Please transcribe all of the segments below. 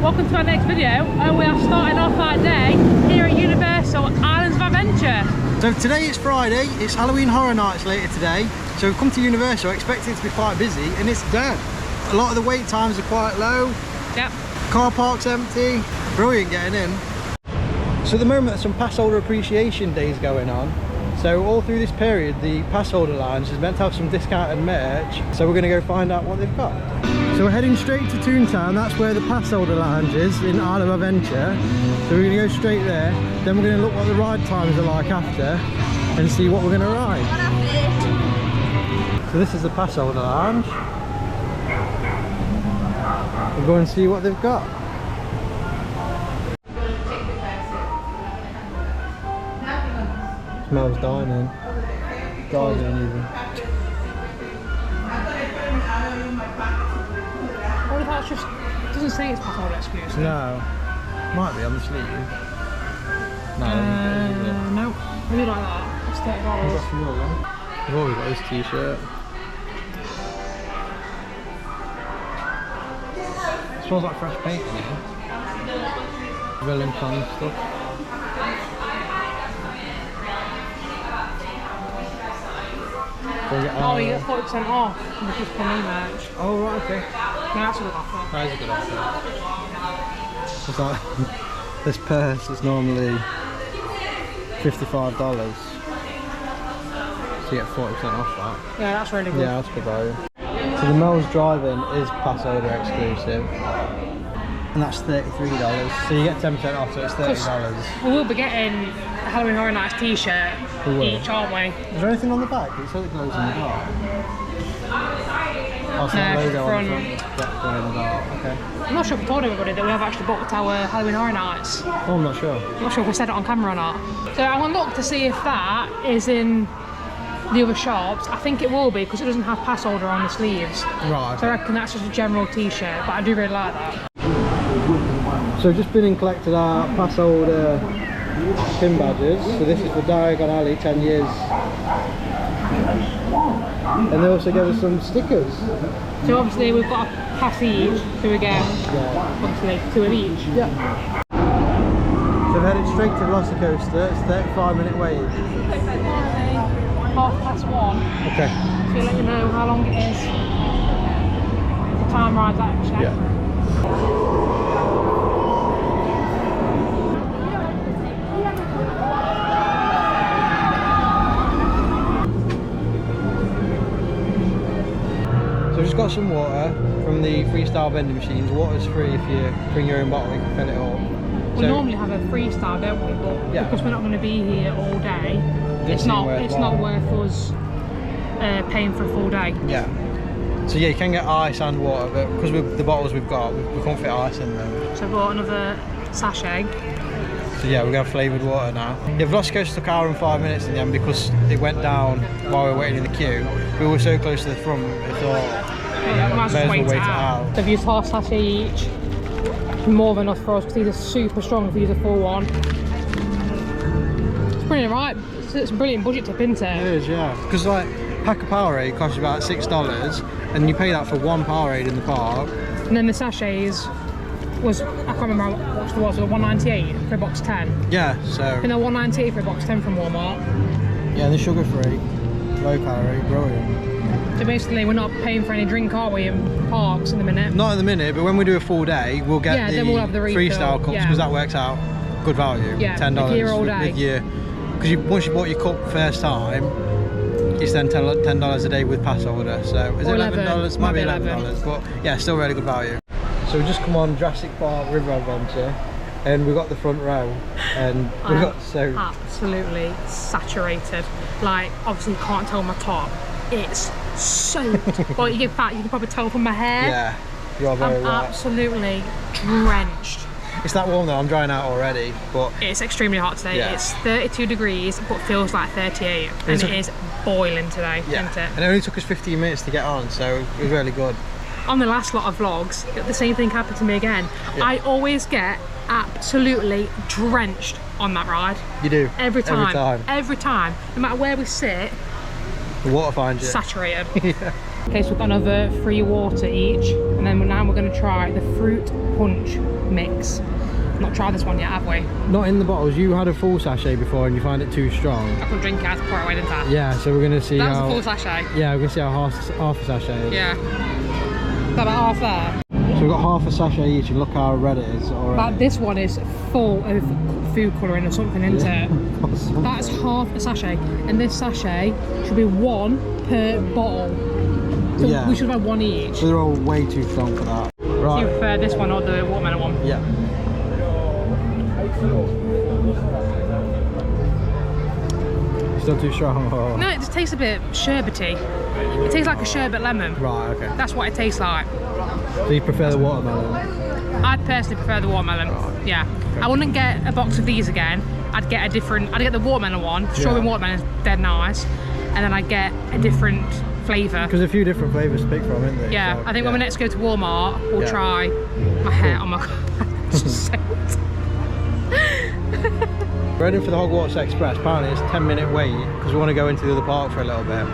welcome to our next video. We are starting off our day here at Universal Islands of Adventure. So today is Friday, it's Halloween Horror Nights later today. So we've come to Universal, expecting it to be quite busy, and it's dead. A lot of the wait times are quite low. Yep. Car park's empty. Brilliant getting in. So at the moment there's some pass holder appreciation days going on. So all through this period the pass holder lounge is meant to have some discounted merch. So we're going to go find out what they've got. So we're heading straight to Toontown, that's where the pass holder lounge is in Island of Adventure. So we're going to go straight there, then we're going to look what the ride times are like after and see what we're going to ride. So this is the pass holder lounge. We'll go and see what they've got. Smells dining. Dining even. What if that's just, it doesn't say it's pass holder exclusive? No. Might be on the sleeve. No, no. Maybe like that. It's $30. We've already got this t-shirt. It smells like fresh paint in here. Wellington stuff. Oh, you get 40% off with this Penny merch. Oh, right, okay. Yeah, that's a good offer. That is a good offer. It's like, this purse is normally $55. So you get 40% off that. Yeah, that's really good. Yeah, that's good value. So the Mel's Drive-In is pass holder exclusive. And that's $33. So you get 10% off, so it's $30. We will be getting a Halloween Horror Nights t-shirt each, aren't we? Is there anything on the back? It says it glows in the dark. Oh, it's not logo on the front. Yeah, glow in the dark. Okay. I'm not sure if we told everybody that we have actually booked our Halloween Horror Nights. Oh, I'm not sure. I'm not sure if we said it on camera or not. So I'm going to look to see if that is in the other shops. I think it will be because it doesn't have pass holder on the sleeves. Right. Okay. So I reckon that's just a general t-shirt, but I do really like that. So we've just been and collected our pass holder pin badges. So this is for Diagon Alley, 10 years. And they also gave us some stickers. So obviously we've got a pass each, so we get obviously 2 of each. Yeah. So we've headed straight to Velocicoaster. It's a 35-minute wait. 1:30. Okay. So we'll let you know how long it is. The time rides actually. Yeah. So we've just got some water from the freestyle vending machines. Water's free if you bring your own bottle, you can fill it all. We normally have a freestyle, don't we? But because we're not going to be here all day, it's not worth us paying for a full day. Yeah. So yeah, you can get ice and water, but because the bottles we've got, we can't fit ice in them. So I bought another sachet. So yeah, we're going to have flavoured water now. Yeah, Velocicoaster took an hour and 5 minutes in the end because it went down while we were waiting in the queue. We were so close to the front, we thought, might as well wait it out. So if you use half sachet each, more than enough for us because these are super strong if you use a full one. It's brilliant, right? It's a brilliant budget tip, isn't it? It is, yeah. Because like, pack of Powerade costs about $6 and you pay that for one Powerade in the park. And then the sachets was, I can't remember what it was $1.98 for a box 10. Yeah, so... You know, $1.98 for a box 10 from Walmart. Yeah, they're sugar free, low calorie, brilliant. So basically we're not paying for any drink, are we, in parks in the minute? Not in the minute, but when we do a full day, we'll get then we'll have the freestyle cups because that works out good value. Yeah, $10 here all day. With your, because once you bought your cup first time, it's then $10 a day with pass holder. So is it $11? Might be $11, but yeah, still really good value. So we've just come on Jurassic Park River Adventure, and we've got the front row, and we've got absolutely saturated. Like, obviously you can't tell my top. It's soaked. Well, in fact, you can probably tell from my hair. Yeah, you are very right. Absolutely drenched. It's that warm though, I'm drying out already, but... It's extremely hot today. Yeah. It's 32 degrees, but feels like 38. And it is boiling today, isn't it? And it only took us 15 minutes to get on, so it was really good. On the last lot of vlogs, the same thing happened to me again. Yeah. I always get absolutely drenched on that ride. You do? Every time. Every time. No matter where we sit, the water finds you. Saturated. Yeah. Okay, so we've got another free water each, and then now we're going to try the fruit punch mix. Not tried this one yet, have we? Not in the bottles. You had a full sachet before and you find it too strong. I couldn't drink it, I had to pour it away, didn't I? Yeah, so we're gonna see that how... was a full sachet? Yeah, we're gonna see how half a sachet is. Yeah. Is that about half there? So we've got half a sachet each and look how red it is already. But this one is full of food colouring or something, isn't it? That's half a sachet. And this sachet should be 1 per bottle. So yeah. we should have 1 each. So they're all way too strong for that. Right. Do you prefer this one or the watermelon one? Yeah. Still too strong? Or... No, it just tastes a bit sherbety. It tastes like a sherbet lemon. Right, okay. That's what it tastes like. So you prefer the watermelon? I'd personally prefer the watermelon. Right. Yeah. Okay. I wouldn't get a box of these again. I'd get a different, I'd get the watermelon one. Strawberry watermelon is dead nice. And then I'd get a different flavour. Because a few different flavours to pick from, isn't there? Yeah, so, I think when we next go to Walmart, we'll try my hair. Oh my god. We're heading for the Hogwarts Express. Apparently it's a 10-minute wait because we want to go into the other park for a little bit.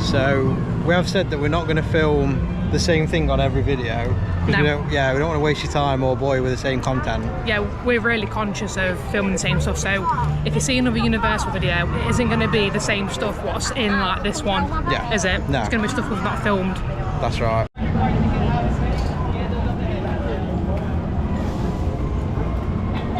So we have said that we're not going to film the same thing on every video. No. We don't want to waste your time or bore you with the same content. Yeah, we're really conscious of filming the same stuff. So if you see another Universal video, it isn't going to be the same stuff what's in like this one. Yeah. Is it? No. It's going to be stuff we've not filmed. That's right.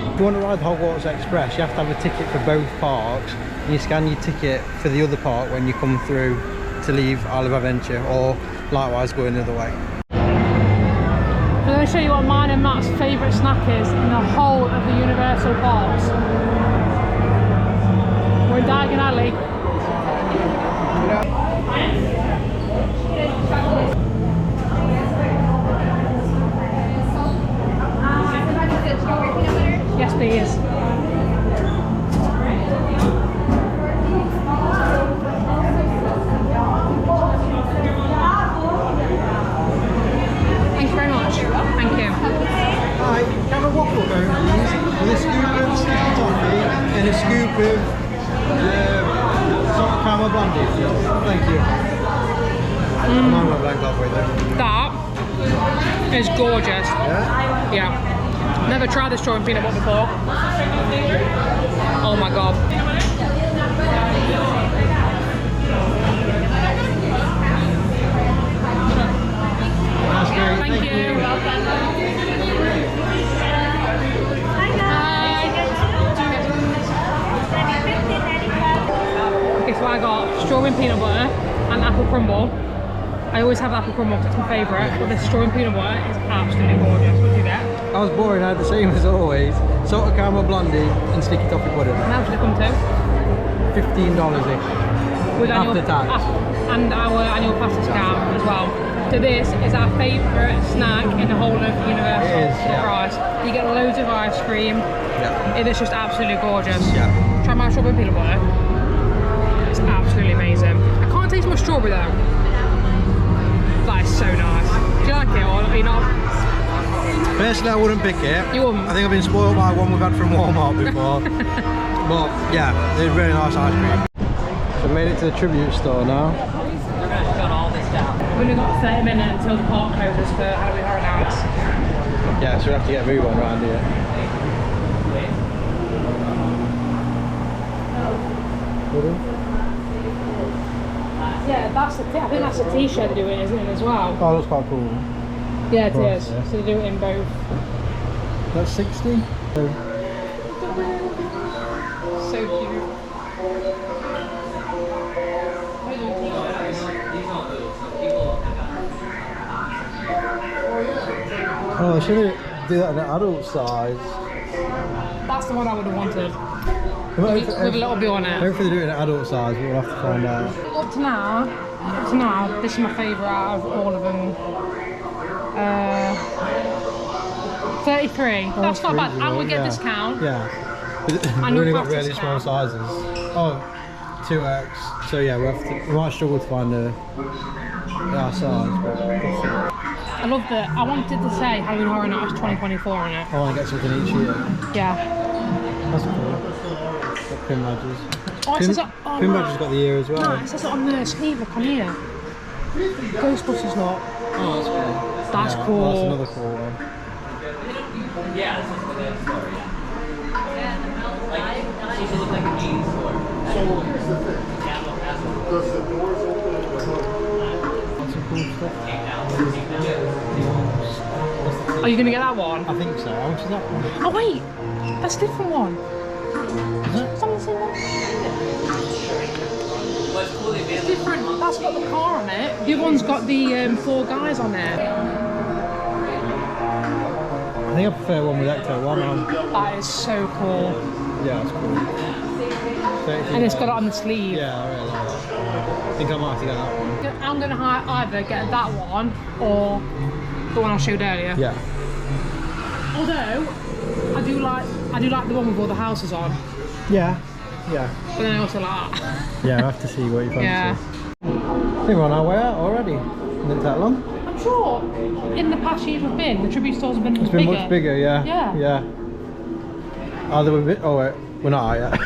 If you want to ride the Hogwarts Express, you have to have a ticket for both parks. And you scan your ticket for the other park when you come through to leave Isle of Adventure, or likewise going the other way. I'm going to show you what mine and Matt's favourite snack is in the whole of the Universal parks. We're in Diagon Alley. Yes, please. Thank you very much. Thank you. Hi, have a waffle cone, please, with a scoop of sticky toffee and a scoop of salt caramel blondie. Thank you. I'm on my blank off with it. That is gorgeous. Yeah? Yeah. Never tried the strawberry peanut butter before. Oh my god. That's great. Thank you. Hi. Okay, so I got strawberry and peanut butter and apple crumble. I always have apple crumble because it's my favourite, but this strawberry and peanut butter is absolutely gorgeous. What do you get? I was boring, I had the same as always. Salted caramel blondie and sticky toffee pudding. How much did it come to? $15-ish. With after tax. And our annual pass discount as well. So this is our favourite snack in the whole of Universal. It is, yeah. Price. You get loads of ice cream. Yeah. It is just absolutely gorgeous. Yeah. Try my strawberry peanut butter. It's absolutely amazing. I can't taste my strawberry though. That is so nice. Do you like it or are you not? Personally, I wouldn't pick it. You wouldn't? I think I've been spoiled by one we've had from Walmart before. But yeah, it's really nice ice cream. So I made it to the tribute store now. We're going to shut all this down. We've only got 30 minutes until the park closes for Halloween Horror Nights. Yeah, so we have to get a move on around here. Yeah, that's the I think that's a t-shirt they're doing, isn't it, as well? Oh, that's quite cool. Yeah, it Right, is. yeah. So they do it in both. That's 60? So cute. Oh, I should do that in an adult size. That's the one I would have wanted. With With a little bit on it. Hopefully they do it in an adult size, but we'll have to find out. Up to now, this is my favourite out of all of them. 33. Oh, that's not bad. reasonable, And we get yeah. discount. Yeah. We've And only your got really plastic small scan. sizes. Oh, 2X. So yeah, we might struggle to find our size, but we'll see. I love that. I wanted to say Halloween Horror Nights 2024 on it. I want to get something each year. Yeah. That's cool. Got pin badges. Oh, it says it. Oh, Pin no. badges got the year as well. No, it says it on the sleeve. Look on here. Ghostbusters lot. Oh, that's cool. That's Yeah, cool. That's another cool one. Yeah, this is the next store, yeah. Like, it's supposed to look like a jeans store. So here's the thing. Does the doors open in the hood? Lots of cool stuff. Are you gonna get that one? I think so. How much is that one? Oh wait, that's a different one. Is it? It's on the same one. But it's cool they made It's different. That's got the car on it. The other one's got the 4 guys on it. I think I prefer one with Ecto One on. That is so cool. Yeah, that's cool. And it's got it on the sleeve. Yeah, I really like that. I think I might have to get that one. I'm gonna either get that one or the one I showed earlier. Yeah. Although I do like the one with all the houses on. Yeah. Yeah. But then I also like that. Yeah, I have to see what you fancy. Yeah. I think we're on our way out already. Isn't it that long? I'm sure in the past years we've been, the tribute stores have been It's been much bigger, yeah. Yeah. Yeah. Are they a bit? Oh wait, we're not out yet.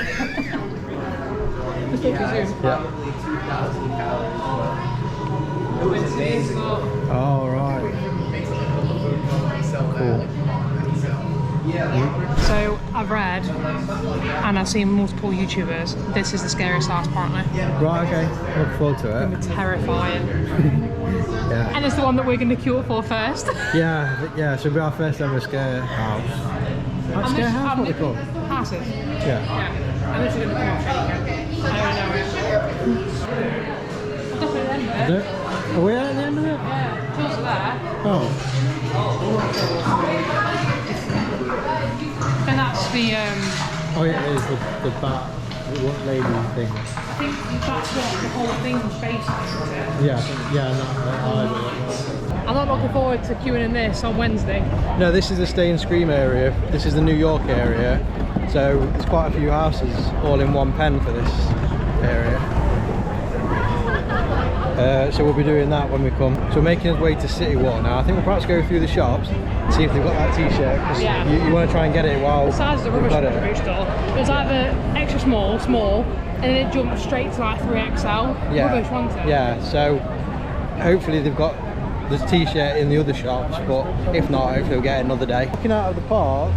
Let's take it soon. Yeah. Oh right. Cool. So I've read and I've seen multiple YouTubers. This is the scariest house apparently. Right. Okay. Look forward to it. It's terrifying. Yeah. And it's the one that we're going to queue for first. Yeah. Yeah. So it'll be our first ever scare house. Scare house? What they called? Houses. Yeah. Yeah. And this is going to come off shaking. I don't know it. Definitely the end of it. Are we at the end of it? Yeah. Tools are there. Oh. And that's the Oh yeah, it is the bat, what lady thing. I think that's what the whole thing's based on, isn't it? Yeah, yeah, no, I'm not looking forward to queuing in this on Wednesday. no, this is the Stay and Scream area. This is the New York area. So there's quite a few houses all in one pen for this area. So we'll be doing that when we come. So we're making our way to City Walk now. I think we'll perhaps go through the shops and see if they've got that t-shirt. Because Yeah. you want to try and get it while The size of the we've rubbish got at the boot store. It was either extra small, and then it jumped straight to like 3XL. Yeah. Rubbish, wasn't it? Yeah, so hopefully they've got the t-shirt in the other shops, but if not, hopefully we'll get it another day. Looking out of the park,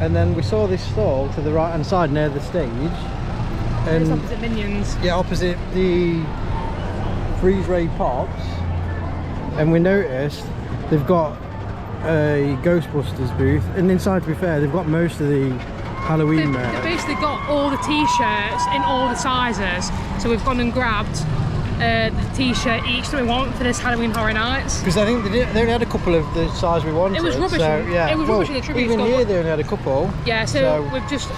and then we saw this stall to the right hand side near the stage. And it's And opposite Minions. yeah, opposite the Freeze Ray Pops, and we noticed they've got a Ghostbusters booth, and inside, to be fair, they've got most of the Halloween They've merch. basically got all the t-shirts in all the sizes. So we've gone and grabbed the t-shirt each that we want for this Halloween Horror Nights. Because I think they only had a couple of the size we wanted. It was rubbish. So, yeah. It was rubbish in the tribute even store. here they only had a couple. Yeah, so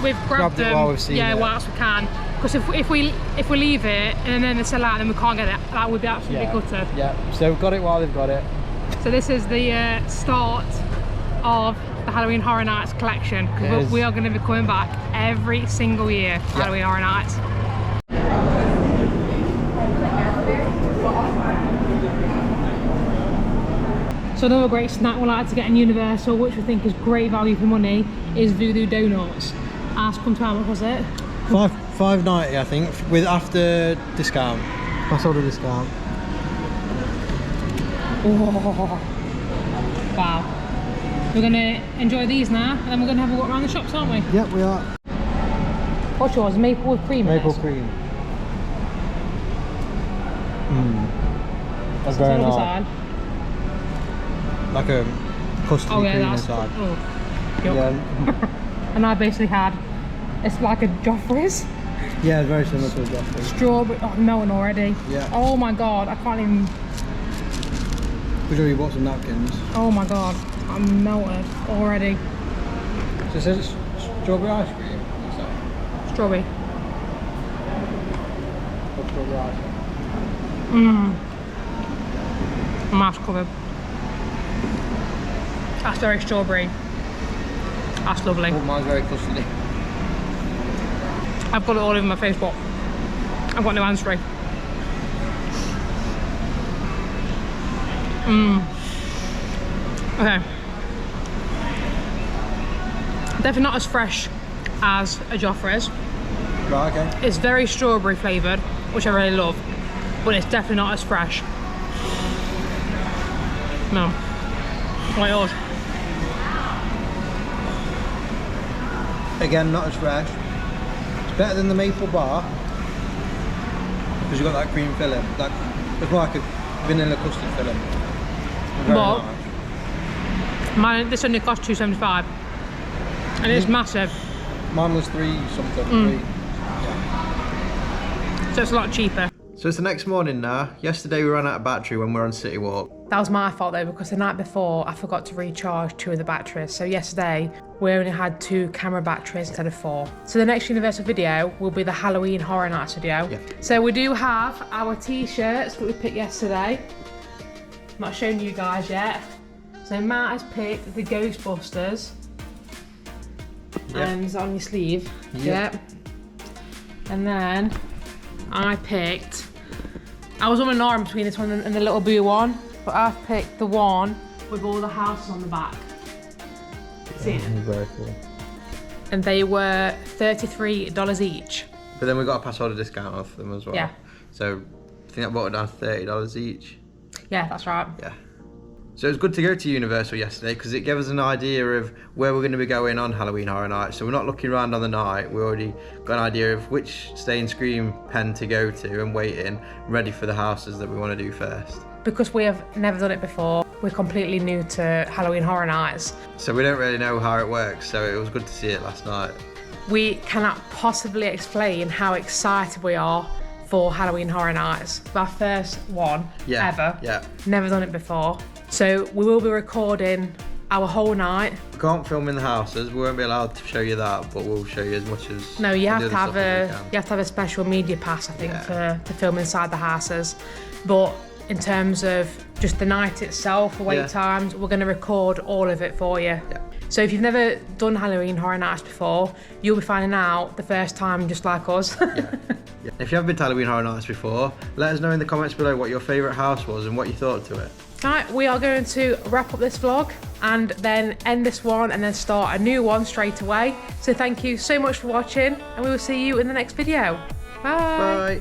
we've grabbed it them. while we've seen yeah, it. whilst we can. Because if we leave it and then they sell out, then we can't get it. That would be absolutely gutted. Yeah, so we've got it while they've got it. So this is the start of the Halloween Horror Nights collection. Because we are going to be coming back every single year for Halloween Horror Nights. So another great snack we like to get in Universal, which we think is great value for money, is Voodoo Donuts. Ask come to how much was it? $5.90 I think, with after discount. Pass order discount. Oh. Wow. We're gonna enjoy these now, and then we're gonna have a walk around the shops, aren't we? Yep, we are. What's yours? Maple with cream? Maple in it? cream. That's So very look nice. aside. Like a custard Oh yeah, cream that's. inside. Oh. Yuck. Yeah. And I basically had. It's like a Joffrey's. Yeah, very similar to a Joffrey. Strawberry. Oh, I'm melting already. Yeah. Oh my god, I can't even. We're sure you bought some napkins. Oh my god, I'm melted already. So it says strawberry ice cream. What's that? Strawberry. What's strawberry ice cream? Mouth covered. That's very strawberry. That's lovely. Oh, mine's very custardy. I've got it all over my face, but I've got no hands free. Okay. Definitely not as fresh as a Joffrey's. Right, okay. It's very strawberry flavoured, which I really love, but it's definitely not as fresh. No. Like yours. Again, not as fresh. It's better than the maple bar because you've got that cream filling. It's more like a vanilla custard filling. Very But nice. this only cost $2.75, and it's massive. Mine was 3 something. 3. So it's a lot cheaper. So it's the next morning now. Yesterday we ran out of battery when we were on City Walk. That was my fault though, because the night before I forgot to recharge 2 of the batteries. So yesterday we only had 2 camera batteries instead of 4. So the next Universal video will be the Halloween Horror Nights video. Yeah. So we do have our t-shirts that we picked yesterday. I'm not showing you guys yet. So Matt has picked the Ghostbusters. And it's on your sleeve. Yep. And then I was on an arm between this one and the little blue one, but I've picked the one with all the houses on the back. See it? Very cool. And they were $33 each. But then we got a pass holder discount off them as well. Yeah. So I think that brought it down to $30 each. Yeah, that's right. Yeah. So it was good to go to Universal yesterday because it gave us an idea of where we're going to be going on Halloween Horror Nights. So we're not looking around on the night, we already got an idea of which Stay and Scream pen to go to and wait in, ready for the houses that we want to do first. Because we have never done it before, we're completely new to Halloween Horror Nights. So we don't really know how it works, so it was good to see it last night. We cannot possibly explain how excited we are for Halloween Horror Nights. It's our first one ever. Yeah. Never done it before. So we will be recording our whole night. We can't film in the houses, we won't be allowed to show you that, but we'll show you as much as... No, you have the to other have stuff that we can. a special media pass, I think, to film inside the houses. But in terms of just the night itself, the wait times, we're going to record all of it for you. Yeah. So if you've never done Halloween Horror Nights before, you'll be finding out the first time just like us. Yeah. If you haven't been to Halloween Horror Nights before, let us know in the comments below what your favourite house was and what you thought to it. Right, we are going to wrap up this vlog and then end this one and then start a new one straight away. So thank you so much for watching and we will see you in the next video. Bye. Bye.